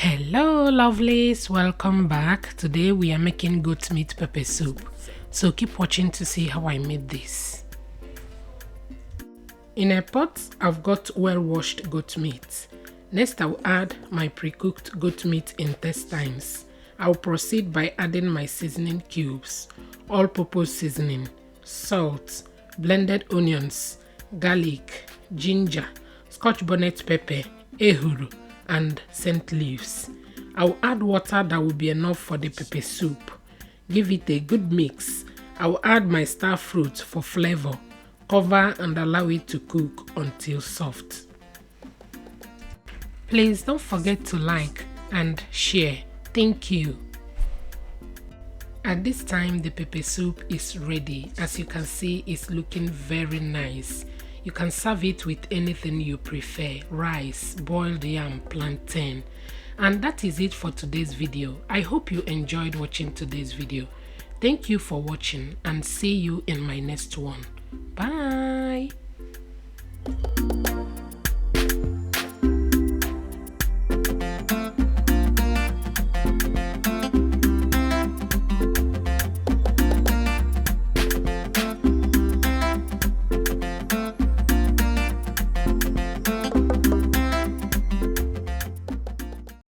Hello lovelies, welcome back. Today we are making goat meat pepper soup, so keep watching to see how I made this. In a pot I've got well washed goat meat. Next I'll add my pre-cooked goat meat intestines. I'll proceed by adding my seasoning cubes, all-purpose seasoning, salt, blended onions, garlic, ginger, scotch bonnet pepper, ehuru, and scent leaves. I'll add water that will be enough for the pepper soup. Give it a good mix. I'll add my star fruit for flavor. Cover and allow it to cook until soft. Please don't forget to like and share. Thank you. At this time the pepper soup is ready. As you can see, it's looking very nice. You can serve it with anything you prefer: rice, boiled yam, plantain. And that is it for today's video. I hope you enjoyed watching today's video. Thank you for watching and see you in my next one. Bye.